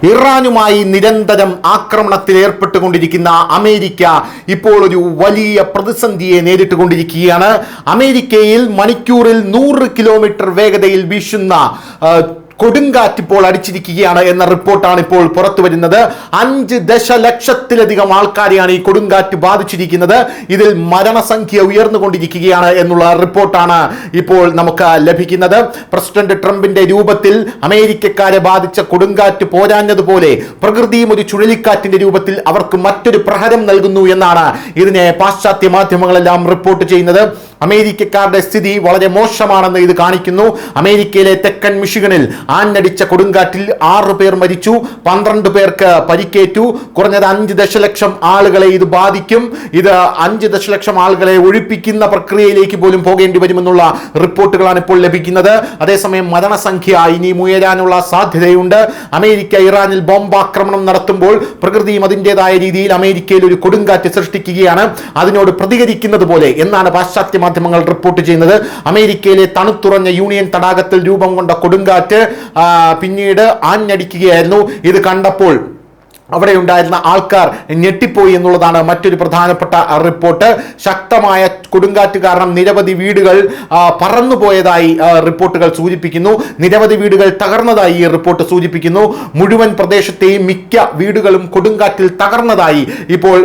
ഇറാനുമായി നിരന്തരം ആക്രമണത്തിൽ ഏർപ്പെട്ടുകൊണ്ടിരിക്കുന്ന അമേരിക്ക ഇപ്പോൾ ഒരു വലിയ പ്രതിസന്ധിയെ നേരിട്ടുകൊണ്ടിരിക്കുകയാണ്. അമേരിക്കയിൽ മണിക്കൂറിൽ 100 കിലോമീറ്റർ വേഗതയിൽ വീശുന്ന കൊടുങ്കാറ്റ് ഇപ്പോൾ അടിച്ചിരിക്കുകയാണ് എന്ന റിപ്പോർട്ടാണ് ഇപ്പോൾ പുറത്തു വരുന്നത്. 5 ദശലക്ഷത്തിലധികം ആൾക്കാരെയാണ് ഈ കൊടുങ്കാറ്റ് ബാധിച്ചിരിക്കുന്നത്. ഇതിൽ മരണസംഖ്യ ഉയർന്നുകൊണ്ടിരിക്കുകയാണ് എന്നുള്ള റിപ്പോർട്ടാണ് ഇപ്പോൾ നമുക്ക് ലഭിക്കുന്നത്. പ്രസിഡന്റ് ട്രംപിന്റെ രൂപത്തിൽ അമേരിക്കക്കാരെ ബാധിച്ച കൊടുങ്കാറ്റ് പോരാഞ്ഞതുപോലെ പ്രകൃതിയും ഒരു ചുഴലിക്കാറ്റിന്റെ രൂപത്തിൽ അവർക്ക് മറ്റൊരു പ്രഹരം നൽകുന്നു എന്നാണ് ഇതിനെ പാശ്ചാത്യ മാധ്യമങ്ങളെല്ലാം റിപ്പോർട്ട് ചെയ്യുന്നത്. അമേരിക്കക്കാരുടെ സ്ഥിതി വളരെ മോശമാണെന്ന് ഇത് കാണിക്കുന്നു. അമേരിക്കയിലെ തെക്കൻ മിഷിഗണിൽ ആഞ്ഞടിച്ച കൊടുങ്കാറ്റിൽ 6 പേർ മരിച്ചു, 12 പേർക്ക് പരിക്കേറ്റു. കുറഞ്ഞത് 5 ദശലക്ഷം ആളുകളെ ഇത് ബാധിക്കും. ഇത് 5 ദശലക്ഷം ആളുകളെ ഒഴിപ്പിക്കുന്ന പ്രക്രിയയിലേക്ക് പോലും പോകേണ്ടി വരുമെന്നുള്ള റിപ്പോർട്ടുകളാണ് ഇപ്പോൾ ലഭിക്കുന്നത്. അതേസമയം മരണസംഖ്യ ഇനിയും ഉയരാനുള്ള സാധ്യതയുണ്ട്. അമേരിക്ക ഇറാനിൽ ബോംബാക്രമണം നടത്തുമ്പോൾ പ്രകൃതിയും അതിൻ്റെതായ രീതിയിൽ അമേരിക്കയിൽ ഒരു കൊടുങ്കാറ്റ് സൃഷ്ടിക്കുകയാണ്. അതിനോട് പ്രതികരിക്കുന്നത് പോലെ എന്നാണ് പാശ്ചാത്യ മാധ്യമങ്ങൾ റിപ്പോർട്ട് ചെയ്യുന്നത്. അമേരിക്കയിലെ തണുത്തുറഞ്ഞ യൂണിയൻ തടാകത്തിൽ രൂപം കൊണ്ട കൊടുങ്കാറ്റ് പിന്നീട് ആഞ്ഞടിക്കുകയായിരുന്നു. ഇത് കണ്ടപ്പോൾ അവിടെ ഉണ്ടായിരുന്ന ആൾക്കാർ ഞെട്ടിപ്പോയി എന്നുള്ളതാണ് മറ്റൊരു പ്രധാനപ്പെട്ട റിപ്പോർട്ട്. ശക്തമായ കൊടുങ്കാറ്റ് കാരണം നിരവധി വീടുകൾ പറന്നുപോയതായി റിപ്പോർട്ടുകൾ സൂചിപ്പിക്കുന്നു. നിരവധി വീടുകൾ തകർന്നതായി ഈ റിപ്പോർട്ട് സൂചിപ്പിക്കുന്നു. മുഴുവൻ പ്രദേശത്തെയും മിക്ക വീടുകളും കൊടുങ്കാറ്റിൽ തകർന്നതായി ഇപ്പോൾ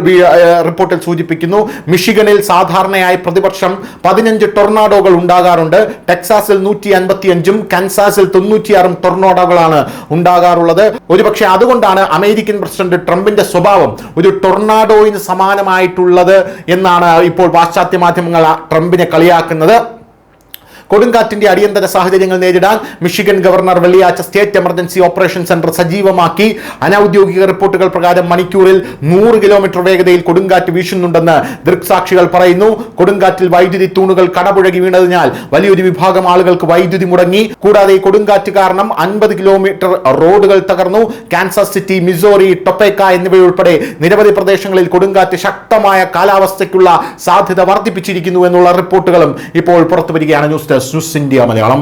റിപ്പോർട്ടിൽ സൂചിപ്പിക്കുന്നു. മിഷിഗണിൽ സാധാരണയായി പ്രതിവർഷം 15 ടൊർണാഡോകൾ ഉണ്ടാകാറുണ്ട്. ടെക്സാസിൽ 155ഉം കൻസാസിൽ 96 ടൊർണാഡോകളാണ് ഉണ്ടാകാറുള്ളത്. ഒരുപക്ഷെ അതുകൊണ്ടാണ് അമേരിക്കൻ പ്രസിഡന്റ് ട്രംപിന്റെ സ്വഭാവം ഒരു ടൊർണാഡോയിന് സമാനമായിട്ടുള്ളത് എന്നാണ് ഇപ്പോൾ പാശ്ചാത്യ മാധ്യമങ്ങൾ ട്രംപിനെ കളിയാക്കുന്നത്. കൊടുങ്കാറ്റിന്റെ അടിയന്തര സാഹചര്യങ്ങൾ നേരിടാൻ മിഷിഗൺ ഗവർണർ വെള്ളിയാഴ്ച സ്റ്റേറ്റ് എമർജൻസി ഓപ്പറേഷൻ സെന്റർ സജീവമാക്കി. അനൌദ്യോഗിക റിപ്പോർട്ടുകൾ പ്രകാരം മണിക്കൂറിൽ 100 കിലോമീറ്റർ വേഗതയിൽ കൊടുങ്കാറ്റ് വീശുന്നുണ്ടെന്ന് ദൃക്സാക്ഷികൾ പറയുന്നു. കൊടുങ്കാറ്റിൽ വൈദ്യുതി തൂണുകൾ കടപുഴകി വീണതിനാൽ വലിയൊരു വിഭാഗം ആളുകൾക്ക് വൈദ്യുതി മുടങ്ങി. കൂടാതെ കൊടുങ്കാറ്റ് കാരണം 50 കിലോമീറ്റർ റോഡുകൾ തകർന്നു. കാൻസാസ് സിറ്റി, മിസോറി, ടൊപ്പേക്ക എന്നിവയുൾപ്പെടെ നിരവധി പ്രദേശങ്ങളിൽ കൊടുങ്കാറ്റ് ശക്തമായ കാലാവസ്ഥയ്ക്കുള്ള സാധ്യത വർദ്ധിപ്പിച്ചിരിക്കുന്നു എന്നുള്ള റിപ്പോർട്ടുകളും ഇപ്പോൾ പുറത്തുവരികയാണ്. News desk news India Malayalam.